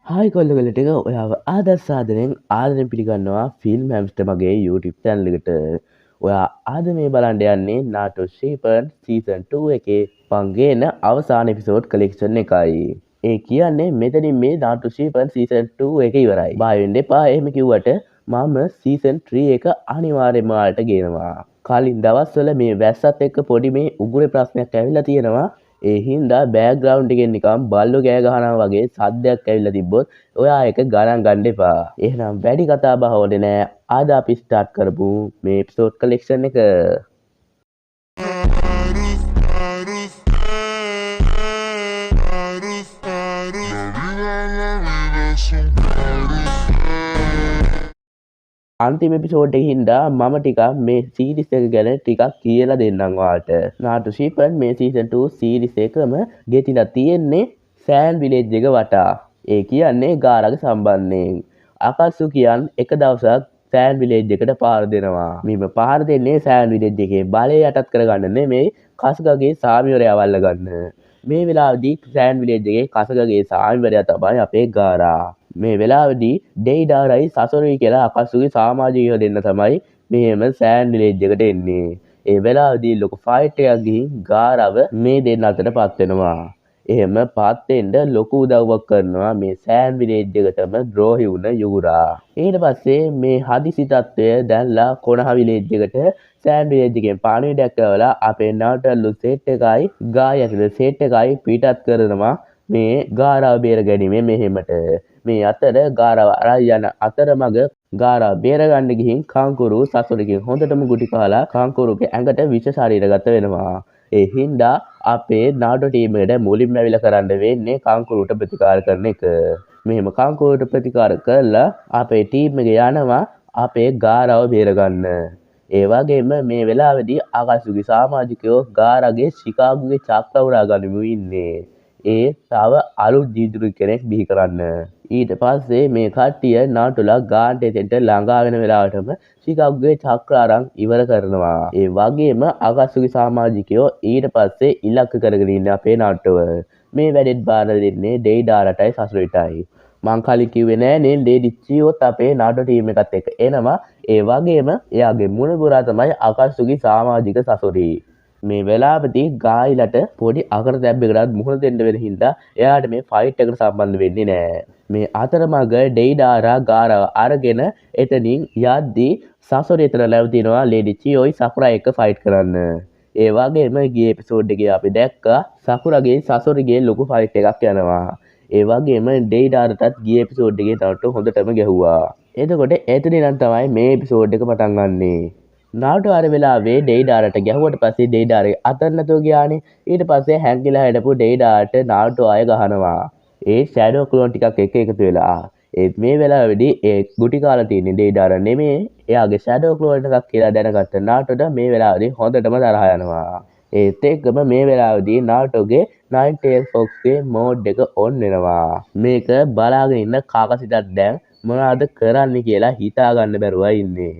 Hi කොල්ලොගල ටික ඔයාව ආදස්සාදනෙන් ආදරෙන් පිළිගන්නවා ෆිල්ම් හැම්ස්ට මගේ YouTube channel එකට. ඔයා අද මේ බලන්න යන්නේ නාටෝ ශීපන් සීසන් 2 එකේ පංගේන අවසාන එපිසෝඩ් කලෙක්ෂන් එකයි. ඒ කියන්නේ මෙතනින් මේ නාටෝ ශීපන් සීසන් 2 එක ඉවරයි. බය වෙන්න එපා එහෙම කිව්වට මම සීසන් 3 එක අනිවාර්යෙන්ම ඔයාලට ගේනවා. කලින් දවස්වල මේ වැස්සත් එක්ක පොඩි මේ උගුරේ ප්‍රශ්නයක් ඇවිල්ලා තියෙනවා. ඒ හින්දා බෑග්‍රවුන්ඩ් එකෙන් නිකන් බල්ලෝ කෑ ගහනවා වගේ සද්දයක් ඇවිල්ලා තිබ්බොත් ඔයා ඒක ගණන් ගන්න එපා. එහෙනම් වැඩි කතා බහ ඕනේ නෑ. අද අපි ස්ටාර්ට් කරමු මේ එපිසෝඩ් කලෙක්ෂන් එක. අන්තිම එපිසෝඩ් එකේ හින්දා මම ටිකක් මේ සීරීස් එක ගැන ටිකක් කියලා දෙන්නම් ඔයාලට. නාටෝ ශීපන් මේ සීසන් 2 සීරීස් එකම ගෙතිලා තියෙන්නේ සෑන් විලේජ් එක වටා. ඒ කියන්නේ ගාරාගේ සම්බන්ධයෙන්. අකස්සු කියන් එක දවසක් සෑන් විලේජ් එකට පාර දෙනවා. මෙම පාර දෙන්නේ සෑන් විලේජ් එකේ බලය යටත් කරගන්න නෙමෙයි කස්ගගේ සාමිවරයා වල්ලගන්න. මේ වෙලාවේදී සෑන් විලේජ් එකේ කසගගේ සාමිවරයා තමයි අපේ ගාරා. මේ වෙලාවේදී ඩෙයිඩාරයි සසොරුයි කියලා අකස්සුගේ සමාජිකයෝ දෙන්න තමයි මෙහෙම සෑන් විලේජ් එකට එන්නේ. ඒ වෙලාවේදී ලොකු ෆයිට් එකක් ගිහින් ගාරව මේ දෙන්න අතර පත් වෙනවා. එහෙම පත් වෙන්න ලොකු උදව්වක් කරනවා මේ සෑන් විලේජ් එකටම ද්‍රෝහි වුණ යුරා. ඊට පස්සේ මේ හදිසි තත්ත්වය දැන්ලා කොනහ විලේජ් එකට සෑන් විලේජ් එකෙන් පාණිවිඩයක් කරලා අපේ නාටල්ලු සෙට් එකයි ගාය ඇතුළේ සෙට් එකයි පිටත් කරනවා මේ ගාරාව බේර ගැනීමේ මෙහෙමට. මේ අතර ගාරාව අරන් යන අතරමඟ ගාරාව බේරගන්න ගිහින් කංකුරු සසොරකින් හොඳටම ගුටි කාලා කංකුරුගේ ඇඟට විෂ ශරීරගත වෙනවා. ඒ හින්දා අපේ නාටෝ ටීම් එකට මුලින්ම ඇවිල්ලා කරන්න වෙන්නේ කංකුරුට ප්‍රතිකාර කරන එක. මෙහෙම කංකුරුට ප්‍රතිකාර කළා අපේ ටීම් එක යනවා අපේ ගාරාව බේරගන්න. ඒ වගේම මේ වෙලාවේදී ආකාශුගේ සමාජිකයෝ ගාරාගේ ශිකාගෝගේ චක්‍ර උරා ගනිමු ඉන්නේ. ඒ තව අලුත් ජීදුරු කෙනෙක් බිහි කරන්න. ඊට පස්සේ මේ කට්ටිය නාටුලා ගාන්ට් එතෙන්ට ළඟා වෙන වෙලාවටම ශිකාගෝගේ චක්‍ර අරන් ඉවර කරනවා. ඒ වගේම ආකාශුගේ සමාජිකයෝ ඊට පස්සේ ඉලක්ක කරගෙන ඉන්නේ අපේ නාට්‍යව. මේ වැඩෙත් බාර දෙන්නේ ඩෙයිඩාරටයි සසුරිටයි. මං කලින් කිව්වේ නෑනේ ඩෙඩිච්චියොත් අපේ නාටෝ ටීම් එකත් එක්ක එනවා. ඒ වගේම එයාගේ මුණුබුරා තමයි ආකාශුගේ සමාජික සසුරි. මේ වෙලාවේදී ගායිලට පොඩි අකරතැබ්බයකටත් මුහුණ දෙන්න වෙන හින්දා එයාට මේ ෆයිට් එකට සම්බන්ධ වෙන්නේ නෑ. මේ අතරමඟ ඩෙයිඩාරා ගාරාව අරගෙන එතනින් යද්දී සසොරි එතන ලැබතිනවා ලේඩි චියෝයි සකුරා එක්ක ෆයිට් කරන්න. ඒ වගේම ගිය එපිසෝඩ් එකේ අපි දැක්කා සකුරාගේ සසොරිගේ ලොකු ෆයිට් එකක් යනවා. ඒ වගේම ඩෙයිඩාරටත් ගිය එපිසෝඩ් එකේ නාටෝ හොඳටම ගැහුවා. එතකොට එතනින් නම් තමයි මේ එපිසෝඩ් එක පටන් ගන්නෙ. නාටෝ අර වෙලාවේ ඩෙයිඩාරට ගැහුවට පස්සේ ඩෙයිඩාරේ අතර නැතුව ගියානේ. ඊට පස්සේ හැංගිලා හිටපු ඩෙයිඩාරට නාටෝ අය ගහනවා. ඒ ෂැඩෝ ක්ලෝන් ටිකක් එක එකතු වෙලා. ඒත් මේ වෙලාවේදී ඒ ගුටි කාලා තියෙන ඩෙයිඩාර නෙමෙයි එයාගේ ෂැඩෝ ක්ලෝන් එකක් කියලා දැනගත්ත නාටෝට මේ වෙලාවේදී හොඳටම තරහ යනවා. ඒත් එක්කම මේ වෙලාවේදී නාටෝගේ 9 tail foxගේ මෝඩ් එක ඔන් වෙනවා. මේක බලාගෙන ඉන්න කාකසිටත් දැන් මොනවද කරන්න කියලා හිතා ගන්න බැරුව ඉන්නේ.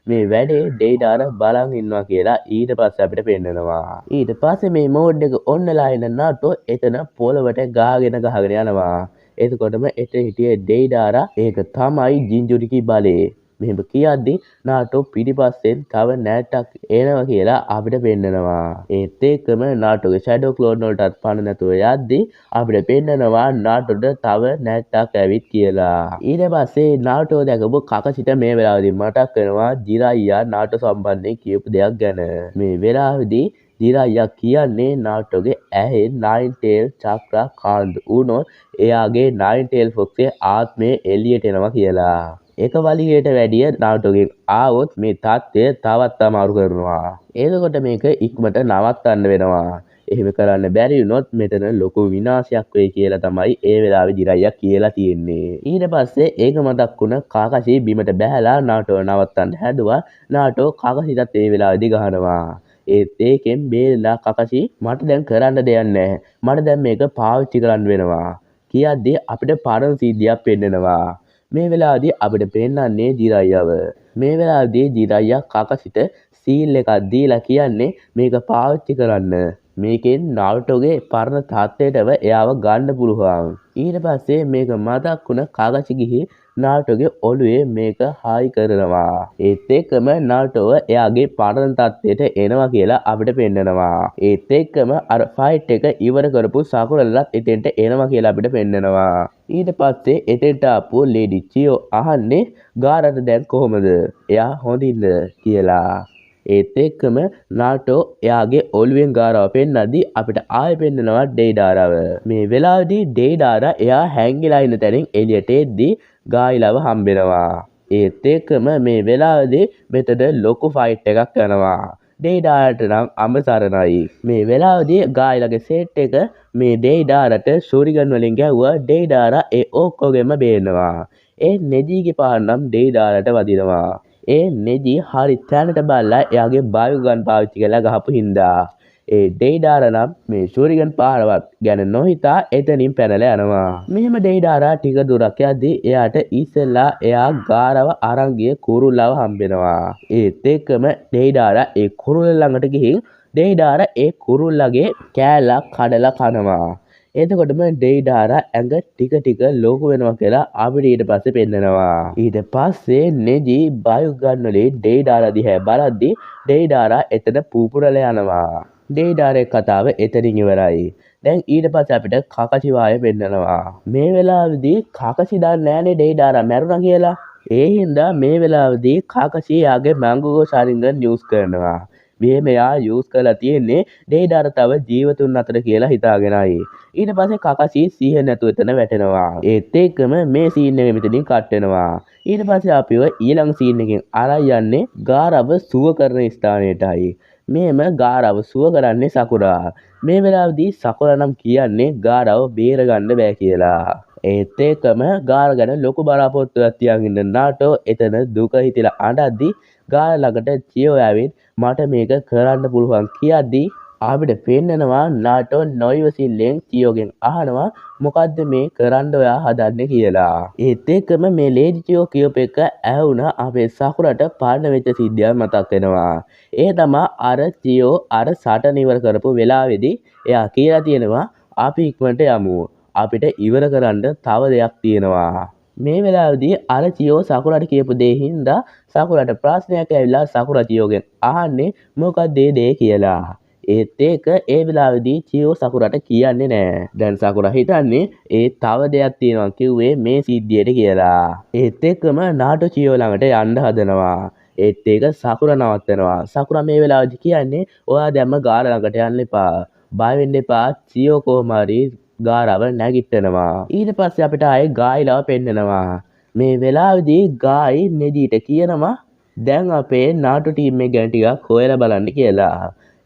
මේ වැඩේ ඩෙයිඩාර බලන් ඉන්නවා කියලා ඊට පස්සේ අපිට පෙන්නනවා. ඊට පස්සේ මේ මෝඩ් එක ඔන්නලා එන නාටෝ එතන පොළවට ගහගෙන යනවා. එතකොටම එතන හිටියේ ඩෙයිඩාරා ඒක තමයි ජින්ජුරිකි බලේ. මෙහෙම කියද්දි නාටෝ පිටිපස්සෙන් තව නැට්ටක් එනවා කියලා අපිට පෙන්නනවා. ඒත් එක්කම නාටෝගේ ෂැඩෝ ක්ලෝන් වලටත් පණ නැතුව යද්දි අපිට පෙන්නනවා නාටෝට තව නැට්ටක් ඇවිත් කියලා. ඊට පස්සේ නාටෝ දැකපු කකසිට මේ වෙලාවේදී මතක් වෙනවා ජිරායියා නාටෝ සම්බන්ධයෙන් කියපු දෙයක් ගැන. මේ වෙලාවේදී ජිරායියා කියන්නේ නාටෝගේ ඇහේ 9 tail චක්‍ර කාන්දු වුණොත් එයාගේ 9 tail foxේ ආත්මය එළියට එනවා කියලා. එක වලිගයට වැඩිය නාටෝගෙන් ආවොත් මේ තත්ත්වය තවත් අමාරු කරනවා. එතකොට මේක ඉක්මනට නවත්තන්න වෙනවා. එහෙම කරන්න බැරි වුණොත් මෙතන ලොකු විනාශයක් වෙයි කියලා තමයි ඒ වෙලාවේ ජිරායියා කියලා තියෙන්නේ. ඊට පස්සේ ඒක මතක් වුණ කාකසි බිමට බැහැලා නාටෝ නවත්තන්න හැදුවා. නාටෝ කාකසිටත් ඒ වෙලාවේදී ගහනවා. ඒත් ඒකෙන් බේරලා කකසි මට දැන් කරන්න දෙයක් නැහැ. මට දැන් මේක පාවිච්චි කරන්න වෙනවා. කියද්දී අපිට පරණ සිද්ධියක් පෙන්නනවා. මේ වෙලාවේදී අපිට පෙන්නන්නේ ජිරායියාව. මේ වෙලාවේදී ජිරායියා කකසිට සීල් එකක් දීලා කියන්නේ මේක පාවිච්චි කරන්න. මේකෙන් නාරුටෝගේ පරණ තාත්තයටව එයාව ගන්න පුළුවන්. ඊට පස්සේ මේක මතක් වුණ කාගසි ගිහින් නාරුටෝගේ ඔළුවේ මේක හායි කරනවා. ඒත් එක්කම නාරුටෝව එයාගේ පරණ තත්ත්වයට එනවා කියලා අපිට පෙන්නනවා. ඒත් එක්කම අර ෆයිට් එක ඉවර කරපු සකුරලත් එතෙන්ට එනවා කියලා අපිට පෙන්නනවා. ඊට පස්සේ එතෙන්ට ආපු ලේඩි චියෝ අහන්නේ ගාරට දැන් කොහොමද? එයා හොඳින්ද කියලා. ඒත් එක්කම නාටෝ එයාගේ ඔළුවෙන් ගාරව පෙන්නද්දී අපිට ආයෙ පෙන්නනවා ඩෙයිඩාරව. මේ වෙලාවේදී ඩෙයිඩාරා එයා හැංගිලා ඉන්න තැනින් එළියට එද්දී ගායිලව හම්බෙනවා. ඒත් එක්කම මේ වෙලාවේදී මෙතන ලොකු ෆයිට් එකක් යනවා. ඩෙයිඩාරට නම් අඹසරණයි. මේ වෙලාවේදී ගායිලගේ සෙට් එක මේ ඩෙයිඩාරට ෂූරිගන් වලින් ගැහුවා. ඩෙයිඩාරා ඒ ඔක්කොගෙම බේනවා. ඒ නෙජීගේ පාර නම් ඩෙයිඩාරට වදිනවා. ඒ නෙජී හරි තැනට බලලා එයාගේ බයුගන් පාවිච්චි කරලා ගහපු හින්දා ඒ ඩෙයිඩාරා නම් මේ ෂූරිගන් පාරවත් ගැන නොහිතා එතනින් පැනලා යනවා. මෙහෙම ඩෙයිඩාරා ටික දුරක් යද්දී එයාට ඉස්සෙල්ලා එයා ගාරව අරන් ගිය කුරුල්ලව හම්බෙනවා. ඒත් එක්කම ඩෙයිඩාරා ඒ කුරුල්ල ළඟට ගිහින් ඩෙයිඩාරා ඒ කුරුල්ලගේ කෑල්ලක් කඩලා කනවා. එතකොටම ඩෙයිඩාරා ඇඟ ටික ලොකු වෙනවා කියලා අපිට ඊට පස්සේ පෙන්නනවා. ඊට පස්සේ නෙජී බයුගන් වලින් ඩෙයිඩාරා දිහා බලද්දී ඩෙයිඩාරා එතන පූපුරලා යනවා. ඩෙයිඩාරේ කතාව එතනින් ඉවරයි. දැන් ඊට පස්සේ අපිට කාකාසි වාය පෙන්නනවා. මේ වෙලාවේදී කාකාසි දන්නේ නැහනේ ඩෙයිඩාරා මැරුණා කියලා. ඒ හින්දා මේ වෙලාවේදී කාකාසි යාගේ මංගුගෝ ශාරින්ගන් යූස් කරනවා. මෙයා යූස් කරලා තියෙන්නේ ඩෙයිඩාරා තව ජීවතුන් අතර කියලා හිතාගෙනයි. ඊට පස්සේ කාකාසි සිහිය නැතුව එතන වැටෙනවා. ඒත් එක්කම මේ සීන් එක මෙතනින් කට් වෙනවා. ඊට පස්සේ අපිව ඊළඟ සීන් එකෙන් අරන් යන්නේ ගාරව සුව කරන ස්ථානයටයි. මේම ගාරව සුව කරන්නේ සකුරා. මේ වෙලාවේදී සකුරා නම් කියන්නේ ගාරව බේරගන්න බෑ කියලා. ඒත් එක්කම ගාර ගැන ලොකු බලාපොරොත්තුවක් තියාගෙන ඉන්න නාටෝ එතන දුක හිතිලා අඬද්දී ගාර ළඟට චියෝ ඇවිත් මට මේක කරන්න පුළුවන් කියද්දී අපිට පෙන්නනවා නාටෝ නොයිවසිල්ලෙන් චියෝගෙන් අහනවා මොකද්ද මේ කරන්න ඔයා හදන්නේ කියලා. ඒත් එක්කම මේ ලේඩි චියෝ කියප එක ඇහුණා අපේ සකුරට පාඩන වෙච්ච සිද්ධියක් මතක් වෙනවා. ඒ තමයි අර චියෝ අර සටන ඉවර කරපු වෙලාවේදී එයා කියලා තියෙනවා අපි ඉක්මනට යමු. අපිට ඉවර කරන්න තව දෙයක් තියෙනවා. මේ වෙලාවේදී අර චියෝ සකුරාට කියපු දේ හින්දා සකුරාට ප්‍රශ්නයක් ඇවිල්ලා සකුරා චියෝගෙන් අහන්නේ මොකක්ද ඒ දේ කියලා. ඒත් ඒක ඒ වෙලාවේදී චියෝ සකුරාට කියන්නේ නැහැ. දැන් සකුරා හිතන්නේ ඒ තව දෙයක් තියෙනවා කිව්වේ මේ සිද්ධියට කියලා. ඒත් එක්කම නාටෝ චියෝ ළඟට යන්න හදනවා. ඒත් ඒක සකුරා නවත්තනවා. සකුරා මේ වෙලාවේදී කියන්නේ ඔයා දැම්ම ගාර ළඟට යන්න එපා. බය වෙන්න එපා. චියෝ කොහොම හරි ගාරව නැගිටිනවා. ඊට පස්සේ අපිට ආයේ ගායිලව පෙන්නනවා. මේ වෙලාවේදී ගායි නෙජීට කියනවා දැන් අපේ නාටෝ ටීම් එක ගැන ටිකක් හොයලා බලන්න කියලා.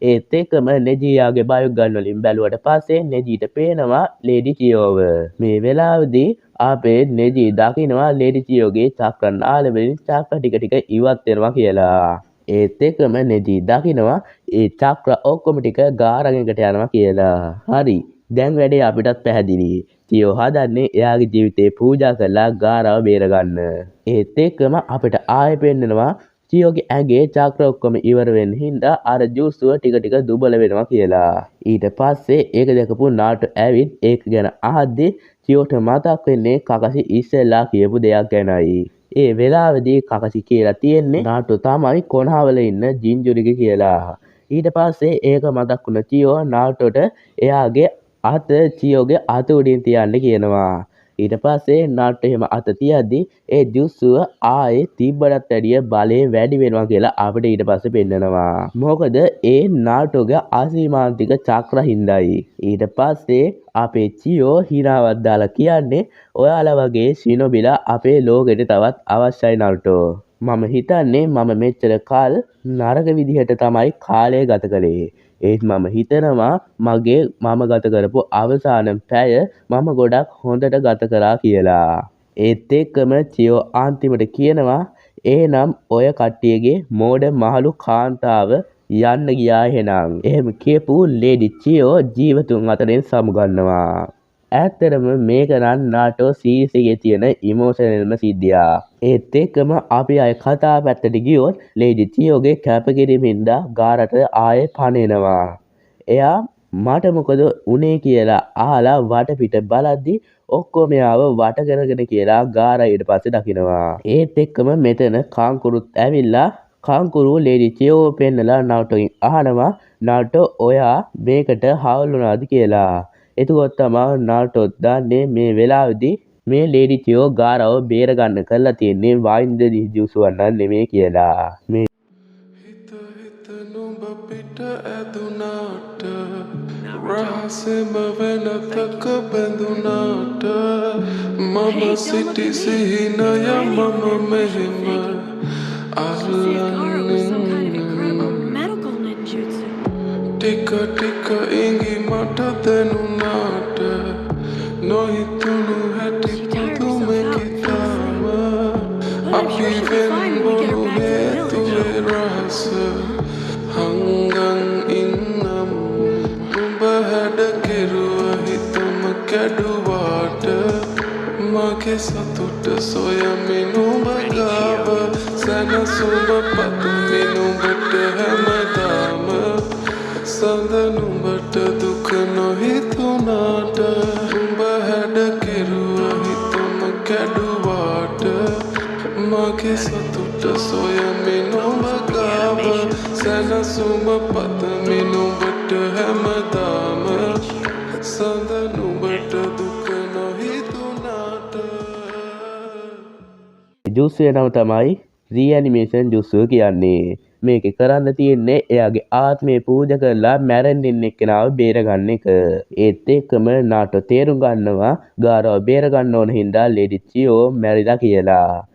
ඒත් එක්කම නෙජීයාගේ බයුගන් වලින් බැලුවට පස්සේ නෙජීට පේනවා ලේඩි චියෝව. මේ වෙලාවේදී අපේ නෙජී දකිනවා ලේඩි චියෝගේ චක්‍ර නාල වලින් චක්‍ර ටික ඉවත් වෙනවා කියලා. ඒත් එක්කම නෙජී දකිනවා ඒ චක්‍ර ඔක්කොම ටික ගාරගෙන්කට යනවා කියලා. හරි. දැන් වැඩේ අපිටත් පැහැදිලි. චියෝ හදන්නේ එයාගේ ජීවිතේ පූජා කරලා ගාරව බේරගන්න. ඒත් එක්කම අපිට ආයෙ පෙන්නනවා චියෝගේ ඇඟේ චක්‍ර ඔක්කොම ඉවර වෙන්න හින්දා අර ජූස්ුව ටික දුබල වෙනවා කියලා. ඊට පස්සේ ඒක දැකපු නාටෝ ඇවිත් ඒක ගැන අහද්දී චියෝට මතක් වෙන්නේ කාකාසි ඉස්සෙල්ලා කියපු දෙයක් ගැනයි. ඒ වෙලාවේදී කාකාසි කියලා තියෙන්නේ නාටෝ තමයි කොනහවල ඉන්න ජින්ජුරිගේ කියලා. ඊට පස්සේ ඒක මතක් වුණ චියෝ නාටෝට එයාගේ අත චියෝගේ අත උඩින් තියන්න කියනවා. ඊට පස්සේ නාටෝ එහෙම අත තියද්දී ඒ ජුස්සුව ආයේ තිබ්බටත් වැඩිය බලය වැඩි වෙනවා කියලා අපිට ඊට පස්සේ පෙන්නනවා. මොකද ඒ නාටෝගේ අසීමාන්තික චක්‍ර හින්දායි. ඊට පස්සේ අපේ චියෝ හිනාවක් දාලා කියන්නේ ඔයාලා වගේ ශිනොබිලා අපේ ලෝකෙට තවත් අවශ්‍යයි නාටෝ. මම හිතන්නේ මම මෙච්චර කාල නරක විදිහට තමයි කාලය ගත කළේ. ඒත් මම හිතනවා මගේ මම ගත කරපු අවසාන පැය මම ගොඩක් හොඳට ගත කරා කියලා. ඒත් එක්කම චියෝ අන්තිමට කියනවා එහෙනම් ඔය කට්ටියගේ මෝඩ මහලු කාන්තාව යන්න ගියා එහෙනම්. එහෙම කියපු ලේඩි චියෝ ජීවතුන් අතරින් සමුගන්නවා. ඇත්තටම මේක නම් නාටෝ සීරීස් එකේ තියෙන ඉමෝෂනල්ම සිද්ධියක්. ඒත් එක්කම අපි ආයේ කතා පැත්තට ගියොත් ලේඩි චියෝගේ කැපකිරීමින්ද ගාරට ආයේ පණිනවා. එයා මට මොකද උනේ කියලා අහලා වටපිට බලද්දි ඔක්කොම යාව වට කරගෙන කියලා ගාරා ඊට පස්සේ දකිනවා. ඒත් එක්කම මෙතන කාංකුරුත් ඇවිල්ලා කාංකුරු ලේඩි චියෝ පෙන්නලා නාටෝගෙන් අහනවා නාටෝ ඔයා මේකට හවුල් වුණාද කියලා. එතකොට තමයි නාටෝ දන්නේ මේ වෙලාවේදී මේ ලේඩි චියෝ ගාරාව බේර ගන්න කරලා තියෙන්නේ වයින් ද ජූස් වන්නන් නෙමෙයි කියලා. මේ නුඹ පිට ඇදුනාට රහසෙම වෙනතක බැඳුනාට මම සිටි සිහිනය මම මෙහෙම ටික ටික ඉඟි මට දැනුනාට නොහිතුණු හැටි පුදුමකිතාම අපි වෙන්බොනු හේතුවේ රහස හංගන් ඉන්නම් උඹ හැඩ කෙරුව හිතම කැඩුවාට මගේ සතුට සොයමින් උඹ ගාව සැනසුම පතමින් උඹට හැමදාම සඳ නුඹට දුක නොහිතුනාට උඹ හැඩ කෙරුව හිතම කැඩුවාට මගේ සතුට සොයමින් උඹ ගාව සැනසුම පතමින් උඹට හැමදාම සඳ නුඹට දුක නොහිතුනාට. ජූස් නම තමයි රීඇනිමේෂන් ජූස් කියන්නේ. මේකේ කරන්න තියෙන්නේ එයාගේ ආත්මය පූජා කරලා මැරෙන්න එක්කෙනාව බේරගන්න එක. ඒත් එක්කම නාටෝ තේරුම් ගන්නවා ගාරාව බේර ගන්න ඕන හින්දා ලේඩි චියෝ මැරිලා කියලා.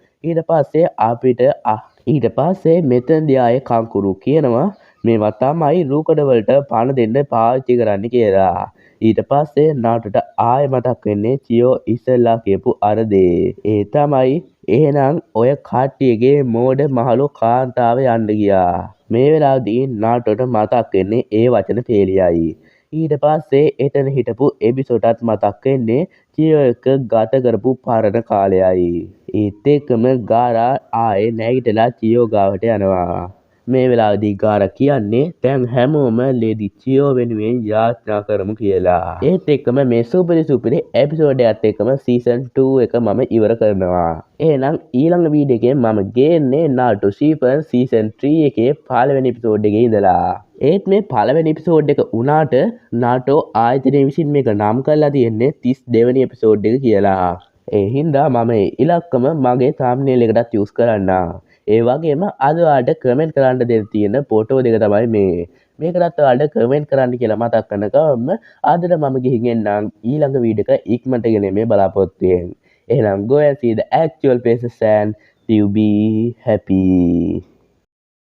ඊට පස්සේ මෙතනදී ආයේ කංකුරු කියනවා මේවා තමයි රූකඩ වලට පණ දෙන්න පාවිච්චි කරන්න කියලා. ඊට පස්සේ නාටෝට ආයෙ මතක් වෙන්නේ චියෝ ඉස්සෙල්ලා කියපු අර දේ. ඒ තමයි එහෙනම් ඔය කට්ටියගේ මෝඩ මහලු කාන්තාව යන්න ගියා. මේ වෙලාවදී නාටෝට මතක් වෙන්නේ ඒ වචන පේලියයි. ඊට පස්සේ එතන හිටපු එපිසෝඩ්ටත් මතක් වෙන්නේ චියෝ එක ගත කරපු පරණ කාලයයි. ඒත් එක්කම ගාරා ආයේ නැගිටලා චියෝ ගාවට යනවා. මේ වෙලාවේදී ගාරා කියන්නේ දැන් හැමෝම ලේඩි චියෝ වෙනුවෙන් යාඥා කරමු කියලා. ඒත් එක්කම මේ සුපිරි එපිසෝඩ් එකත් එක්කම සීසන් 2 එක මම ඉවර කරනවා. එහෙනම් ඊළඟ වීඩියෝ එකේ මම ගේන්නේ නාටෝ ශිපන් සීසන් 3 එකේ පළවෙනි එපිසෝඩ් එකේ ඉඳලා. ඒත් මේ පළවෙනි එපිසෝඩ් එක උනාට නාටෝ ආයතනය විසින් මේක නම් කරලා තියෙන්නේ 32 වෙනි එපිසෝඩ් එක කියලා. ඒ හින්දා මම ඉලක්කම මගේ thumbnail එකටත් යූස් කරන්න. ඒ වගේම අද ඔයාලට කමෙන්ට් කරන්න දෙන්න තියෙන ෆොටෝ දෙක තමයි මේ. මේකටත් ඔයාලට කමෙන්ට් කරන්න කියලා මතක් කරනකම් අදට මම ගිහින් එන්නම් ඊළඟ වීඩියෝ එක ඉක්මනට ගෙන මේ බලාපොරොත්තු වෙන්න. එහෙනම් go and see the actual faces and you be happy.